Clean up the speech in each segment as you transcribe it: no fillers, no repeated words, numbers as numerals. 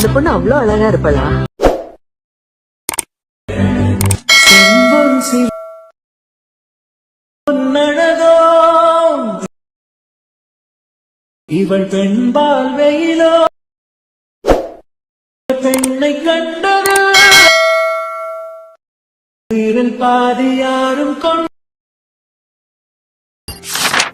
அந்த பொண்ணு அவ்வளவு அழகா இருப்பளா? இவள் பெண்பால் வெயிலோ பெண்ணை கண்டது பாதி யாரும் கொண்டு.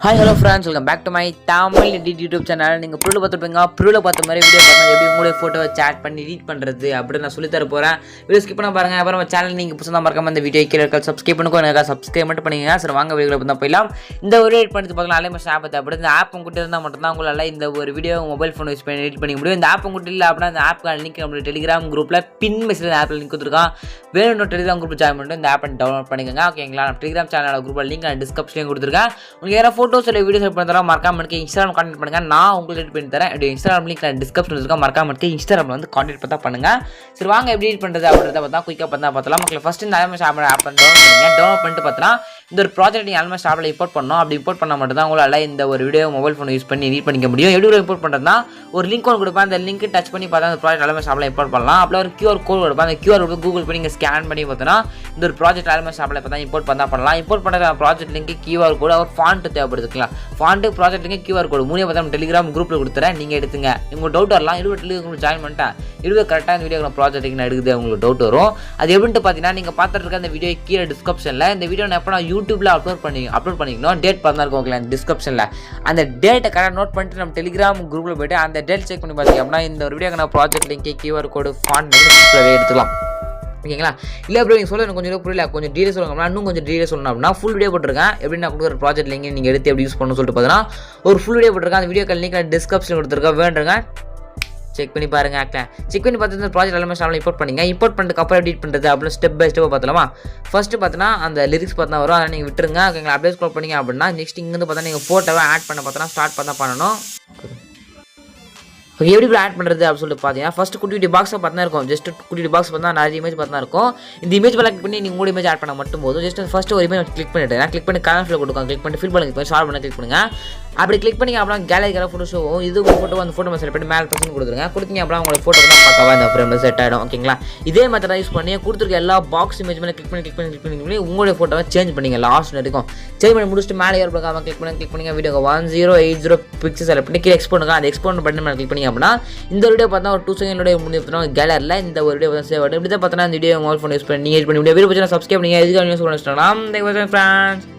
Hi hello friends, welcome back to my Tamil edit YouTube channel. நீங்கள் ப்ரூவில் பார்த்துருப்பீங்க. ப்ரூவில் பார்த்த மாதிரி வீடியோ பார்த்தா எப்படி உங்களுடைய ஃபோட்டோவை சேட் பண்ணி எடிட் பண்ணுறது அப்படின்னு நான் சொல்லித்தர போகிறேன். வீடியோ ஸ்கிப் பண்ண பாருங்கள். அப்புறம் நம்ம சேனல் நீங்கள் புதுசாக மறக்காம இந்த வீடியோ கீழே இருக்க சப்ஸ்கிரைப் பண்ணுங்க. எனக்கு சப்ஸ்கிரைப் மட்டும் பண்ணிங்க. சரி வாங்க வீடியோ பார்த்தா போயிடலாம். இந்த ஒரு எடிட் பண்ணி பார்க்கலாம். அலைமஸ் ஆப் அப்படி இந்த ஆப் உங்கள்கிட்ட இருந்தால் மட்டும்தான் உங்களால் இந்த ஒரு வீடியோ மொபைல் ஃபோன் யூஸ் பண்ணி எடிட் பண்ணிக்க முடியும். இந்த ஆப் உங்கள்கிட்ட இல்லை அப்படின்னா இந்த ஆப்புக்கான லிங்க் நம்மளுடைய டெலிகிராம் குரூப்பில் பின் மெசேஜ் ஆப்பில் லிங்க் கொடுத்துருக்கான். வேணும் டெலிகிராம் குரூப் ஜாயின் பண்ணிட்டு இந்த ஆப்பை டவுன்லோட் பண்ணிக்கோங்க. ஓகேங்களா? நான் டெலிகிராம் சேனலோட குரூப்பில் லிங்க் நான் டிஸ்கிரிப்ஷன்லையும் கொடுத்துருக்கேன். உங்களுக்கு யாராவது ஃபோட்டோஸ் இல்லை வீடியோஸ் பண்ண மறக்காம எனக்கு இன்ஸ்டாகிராம் கான்டெக்ட் பண்ணுங்க. நான் உங்களுக்கு எடிட் பண்ணி தரேன். இப்படி இன்ஸ்டாகிராம் லிங்க் நான் டிஸ்கிரிப்ஷன்ல இருக்க மறக்காம எனக்கு இன்ஸ்டாகிராம்ல வந்து கான்டெக்ட் பண்ணா பண்ணுங்க. சரி வாங்க எப்படி எடிட் பண்றது அப்படின்றத பார்த்தா குயிக்கா பார்த்தலாம். மக்களே ஃபர்ஸ்ட் இந்த அலைமஸ் ஆப் டவுன்லோட் பண்ணுங்க. டவுன்லோட் பண்ணிட்டு பார்த்தா இந்த ஒரு ப்ராஜெக்ட் நீங்கள் அலைமஸ் ஆப்ல இம்போர்ட் பண்ணணும். அப்படி இம்போர்ட் பண்ணால் மட்டும் தான் உங்களால் இந்த ஒரு வீடியோ மொபைல் ஃபோன் யூஸ் பண்ணி எடிட் பண்ணிக்க முடியும். எப்படி இம்போர்ட் பண்ணுறதுனா ஒரு லிங்க் ஒன்று கொடுப்பேன். அந்த லிங்க் டச் பண்ணி பார்த்தா அந்த ப்ராஜெக்ட் அலைமஸ் ஆப்ல இம்போர்ட் பண்ணலாம். அப்படி ஒரு QR கோட் கொடுப்பேன். அந்த QR கோட் கூகுள் பண்ணி நீங்கள் ஸ்கேன் பண்ணி பார்த்தோன்னா இந்த ஒரு ப்ராஜெக்ட் அலைமஸ் ஆப்ல பார்த்தா இம்போர்ட் பண்ணலாம். இம்போர்ட் பண்ணுற ப்ராஜெக்ட் லிங்க் QR கோட் ஒரு ஃபாண்ட் தேவைப்படுதுக்கலாம். Font project link QR code மூணு பார்த்தா டெலிகிராம் குரூப்பில் கொடுத்துறேன். நீங்கள் எடுத்துங்க. உங்களுக்கு டவுட் வரலாம். டெலிகிராம் ஜாயின் பண்ணிட்டேன். கரெக்டாக இந்த வீடியோ ப்ராஜெக்ட் நான் எடுக்குது உங்களுக்கு டவுட் வரும். அது எப்படின்ட்டு பார்த்தீங்கன்னா நீங்கள் பார்த்துட்டு இருக்க அந்த வீடியோ கீழே டிஸ்கிரிப்ஷனில் இந்த வீடியோ நான் எப்போ நான் யூடியூப்ல அப்லோட் பண்ணிக்கணும். டேட் பார்த்தா இருக்கும் அந்த டிஸ்கிரிப்ஷனில். அந்த டேட்டை கரெக்டாக நோட் பண்ணிட்டு நம்ம டெலிகிராம் குரூப்பில் போய்ட்டு அந்த டேட் செக் பண்ணி பார்த்தீங்க அப்படின்னா இந்த ஒரு வீடியோ நான் ப்ராஜெக்ட் லிங்க் QR கோடு ஃபாண்ட் எடுத்துக்கலாம். ஓகேங்களா? இல்லை அப்படி நீங்கள் சொல்ல எனக்கு கொஞ்சம் புரியல, கொஞ்சம் டீடைல் சொல்லுங்க. இன்னும் கொஞ்சம் டீடைல் சொல்லணும் அப்படின்னா ஃபுல் வீடியோ போட்டிருக்கேன். எப்படி நான் கொடுக்குற ப்ராஜெக்ட் லிங்க் நீங்கள் எடுத்து எப்படி யூஸ் பண்ணணும்னு சொல்லிட்டு பார்த்தீங்கன்னா ஒரு ஃபுல் வீடியோ போட்டிருக்கேன். அந்த வீடியோ லிங்க் டிஸ்கிரிப்ஷன் கொடுத்துருக்கேன். வேண்டுங்க செக் பண்ணி பாருங்க. செக் பண்ணி பார்த்து இந்த ப்ராஜெக்ட் எல்லாமே ஸ்டார்ட் இம்போர்ட் பண்ணிங்க. இம்போர்ட் பண்ணிட்டு அப்புறம் எடிட் பண்ணுறது அப்படின்னு ஸ்டெப் பை ஸ்டெப் பார்த்தலாமா? ஃபர்ஸ்ட் பார்த்தீங்கன்னா அந்த லிரிக்ஸ் பார்த்தா வரும். அதை நீங்கள் விட்டுருங்க. ஓகேங்களா? அப்படியே ஸ்க்ரோல் பண்ணிங்க அப்படின்னா நெக்ஸ்ட் இங்கேருந்து பார்த்தா நீங்கள் ஃபோட்டோவை ஆட் பண்ண பார்த்தோன்னா ஸ்டார்ட் பண்ண பண்ணணும். ஓகே, எப்படி ஆட் பண்ணுறது அப்படின்னு சொல்லிட்டு பார்த்தீங்கன்னா ஃபஸ்ட்டு குட்டி பாக்ஸை பார்த்தா இருக்கும். ஜஸ்ட் குட்டி பாக்ஸ் பார்த்தா நிறைய இமேஜ் பார்த்தா இருக்கும். இந்த இமேஜ் கிளிக் பண்ணி நீங்கள் உங்களோட இமேஜ் ஆட் பண்ண மட்டும் போதும். ஜஸ்ட் ஃபஸ்ட்டு ஒரு இமேஜ் கிளிக் பண்ணிட்டு கிளிக் பண்ணி கலர் ஃபில் கொடுக்கும். கிளிக் பண்ணி ஃபில் பண்ணி ஷார்ட் பண்ண கிளிக் பண்ணுங்க. அப்படி கிளிக் பண்ணி அப்புறம் கேலரி ஃபோட்டோ ஷோ இது ஒரு ஃபோட்டோ அந்த ஃபோட்டோ செலக்ட் பண்ணி மேலே பர்சன் கொடுத்துருங்க. கொடுத்தீங்க அப்புறம் உங்களோட ஃபோட்டோ தான் பார்க்கவா இந்த ஃப்ரேமில் செட் ஆகிடும். ஓகேங்களா? இதே மெத்தட் யூஸ் பண்ணி கொடுத்துருக்க எல்லா பாக்ஸ் இமேஜ் மேலே கிளிக் பண்ணி உங்களுடைய ஃபோட்டோவை சேஞ்ச் பண்ணிங்க. லாஸ்ட் இருக்கும் சேஞ்ச் பண்ணி முடிச்சுட்டு மேலே ஏற பார்க்காம கிளிக் பண்ணி வீடியோ 1080 பிக்சர் செலக்ட் பண்ணி கீழே எக்ஸ்போர்ட் பண்ணுங்க. அந்த எக்ஸ்போர்ட் பண்ணி மேலே கிளிக் பண்ணி அப்படின்னா இந்த வீடியோ பார்த்தா ஒரு 2 செகண்ட் முடிவு கேலரியில் இந்த ஒரு வீடியோ சேவ் ஆகிடும். இப்படி தான் பார்த்தா இந்த வீடியோ மொபைல் ஃபோன் யூஸ் பண்ணி நீங்கள் வீடியோ சப்ஸ்கிரைப் பண்ணி எதுக்காக யூஸ் பண்ணலாம்.